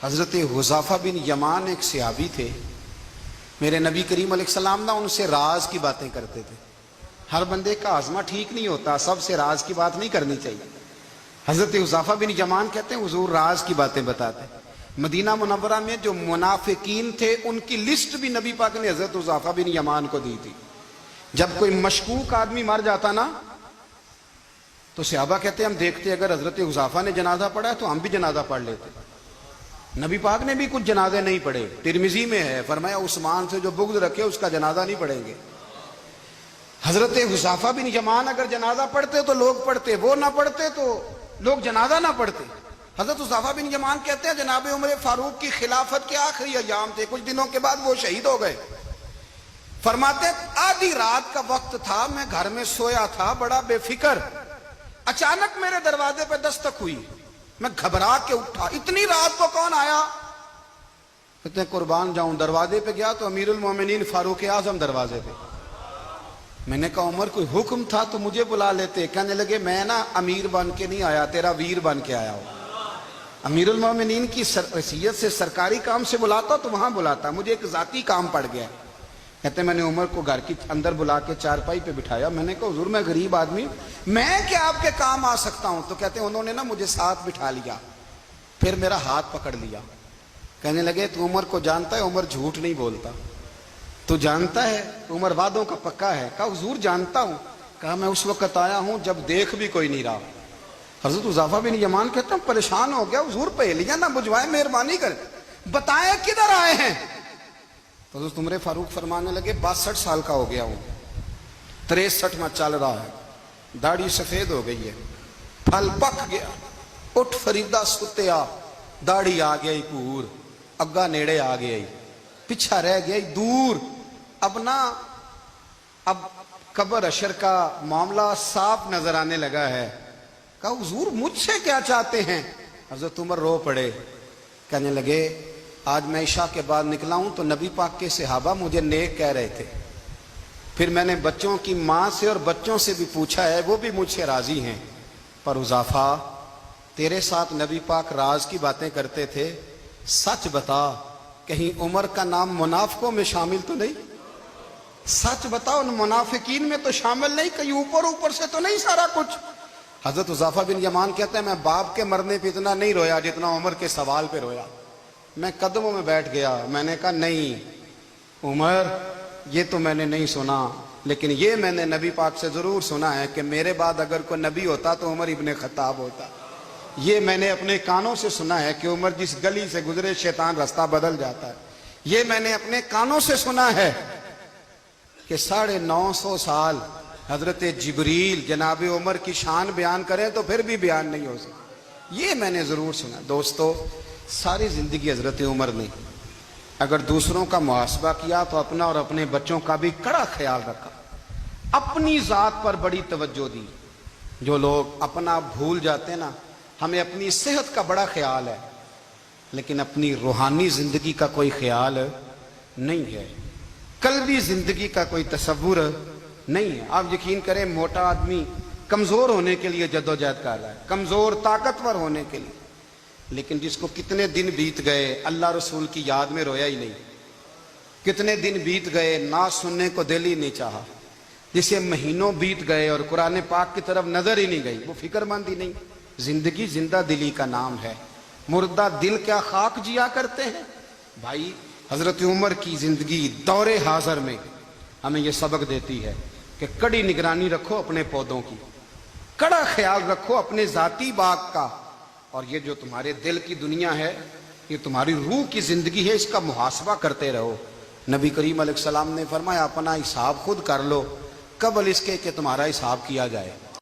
حضرت حذیفہ بن یمان ایک صحابی تھے، میرے نبی کریم علیہ السلام نا ان سے راز کی باتیں کرتے تھے۔ ہر بندے کا ہاضمہ ٹھیک نہیں ہوتا، سب سے راز کی بات نہیں کرنی چاہیے۔ حضرت حذیفہ بن یمان کہتے ہیں حضور راز کی باتیں بتاتے۔ مدینہ منورہ میں جو منافقین تھے ان کی لسٹ بھی نبی پاک نے حضرت حذیفہ بن یمان کو دی تھی۔ جب کوئی مشکوک آدمی مر جاتا نا تو صحابہ کہتے ہیں ہم دیکھتے اگر حضرت حذیفہ نے جنازہ پڑھا ہے تو ہم بھی جنازہ پڑھ لیتے۔ نبی پاک نے بھی کچھ جنازے نہیں پڑھے، ترمذی میں ہے، فرمایا عثمان سے جو بغض رکھے اس کا جنازہ نہیں پڑھیں گے۔ حضرت حذیفہ بن یمان اگر جنازہ پڑھتے تو لوگ پڑھتے، وہ نہ پڑھتے تو لوگ جنازہ نہ پڑھتے۔ حضرت حذیفہ بن یمان کہتے ہیں جناب عمر فاروق کی خلافت کے آخری ایام تھے، کچھ دنوں کے بعد وہ شہید ہو گئے۔ فرماتے آدھی رات کا وقت تھا، میں گھر میں سویا تھا بڑا بے فکر، اچانک میرے دروازے پہ دستک ہوئی، میں گھبرا کے اٹھا، اتنی رات کو کون آیا؟ کہتے ہیں قربان جاؤں، دروازے پہ گیا تو امیر المومنین فاروق اعظم دروازے پہ۔ میں نے کہا عمر کوئی حکم تھا تو مجھے بلا لیتے۔ کہنے لگے میں نا امیر بن کے نہیں آیا، تیرا ویر بن کے آیا ہوں۔ امیر المومنین کی حیثیت سے سرکاری کام سے بلاتا تو وہاں بلاتا، مجھے ایک ذاتی کام پڑ گیا۔ کہتے ہیں میں نے عمر کو گھر کی اندر بلا کے چارپائی پہ بٹھایا، میں نے کہا حضور میں غریب آدمی، میں کیا آپ کے کام آ سکتا ہوں؟ تو کہتے ہیں انہوں نے نا مجھے ساتھ بٹھا لیا، پھر میرا ہاتھ پکڑ لیا، کہنے لگے تو عمر کو جانتا ہے؟ عمر جھوٹ نہیں بولتا، تو جانتا ہے عمر وعدوں کا پکا ہے؟ کہا حضور جانتا ہوں۔ کہا میں اس وقت آیا ہوں جب دیکھ بھی کوئی نہیں رہا۔ حضرت حذیفہ بن یمان کہتے ہیں پریشان ہو گیا، حضور پہلیاں نہ بجھوائے، مہربانی کر بتائیں کدھر آئے ہیں؟ تو حضرت عمر فاروق فرمانے لگے 62 سال کا ہو گیا ہوں، 63 میں چل رہا ہے، داڑھی سفید ہو گئی ہے، پھل پک گیا، اٹھ فریدہ ستیا، داڑھی آ گئی پور، اگا نیڑے آ گئی، پیچھا رہ گئی دور، اب قبر اشر کا معاملہ صاف نظر آنے لگا ہے۔ کہا حضور مجھ سے کیا چاہتے ہیں؟ حضرت عمر رو پڑے، کہنے لگے آج میں عشاء کے بعد نکلا ہوں تو نبی پاک کے صحابہ مجھے نیک کہہ رہے تھے، پھر میں نے بچوں کی ماں سے اور بچوں سے بھی پوچھا ہے، وہ بھی مجھ سے راضی ہیں، پر حذیفہ تیرے ساتھ نبی پاک راز کی باتیں کرتے تھے، سچ بتا کہیں عمر کا نام منافقوں میں شامل تو نہیں؟ سچ بتا ان منافقین میں تو شامل نہیں، کہیں اوپر سے تو نہیں سارا کچھ؟ حضرت حذیفہ بن یمان کہتے ہیں میں باپ کے مرنے پہ اتنا نہیں رویا جتنا عمر کے سوال پہ رویا۔ میں قدموں میں بیٹھ گیا، میں نے کہا نہیں عمر یہ تو میں نے نہیں سنا، لیکن یہ میں نے نبی پاک سے ضرور سنا ہے کہ میرے بعد اگر کوئی نبی ہوتا تو عمر ابن خطاب ہوتا۔ یہ میں نے اپنے کانوں سے سنا ہے کہ عمر جس گلی سے گزرے شیطان رستہ بدل جاتا ہے۔ یہ میں نے اپنے کانوں سے سنا ہے کہ 950 سال حضرت جبریل جناب عمر کی شان بیان کریں تو پھر بھی بیان نہیں ہو سکتا، یہ میں نے ضرور سنا۔ دوستو ساری زندگی حضرت عمر نے اگر دوسروں کا محاسبہ کیا تو اپنا اور اپنے بچوں کا بھی کڑا خیال رکھا، اپنی ذات پر بڑی توجہ دی۔ جو لوگ اپنا بھول جاتے نا، ہمیں اپنی صحت کا بڑا خیال ہے لیکن اپنی روحانی زندگی کا کوئی خیال نہیں ہے، قلبی زندگی کا کوئی تصور نہیں ہے۔ آپ یقین کریں موٹا آدمی کمزور ہونے کے لیے جدوجہد کر رہا ہے، کمزور طاقتور ہونے کے لیے، لیکن جس کو کتنے دن بیت گئے اللہ رسول کی یاد میں رویا ہی نہیں، کتنے دن بیت گئے نعت سننے کو دل ہی نہیں چاہا، جسے مہینوں بیت گئے اور قرآن پاک کی طرف نظر ہی نہیں گئی، وہ فکر مند ہی نہیں۔ زندگی زندہ دلی کا نام ہے، مردہ دل کیا خاک جیا کرتے ہیں؟ بھائی حضرت عمر کی زندگی دور حاضر میں ہمیں یہ سبق دیتی ہے کہ کڑی نگرانی رکھو اپنے پودوں کی، کڑا خیال رکھو اپنے ذاتی باغ کا، اور یہ جو تمہارے دل کی دنیا ہے یہ تمہاری روح کی زندگی ہے، اس کا محاسبہ کرتے رہو۔ نبی کریم علیہ السلام نے فرمایا اپنا حساب خود کر لو قبل اس کے کہ تمہارا حساب کیا جائے۔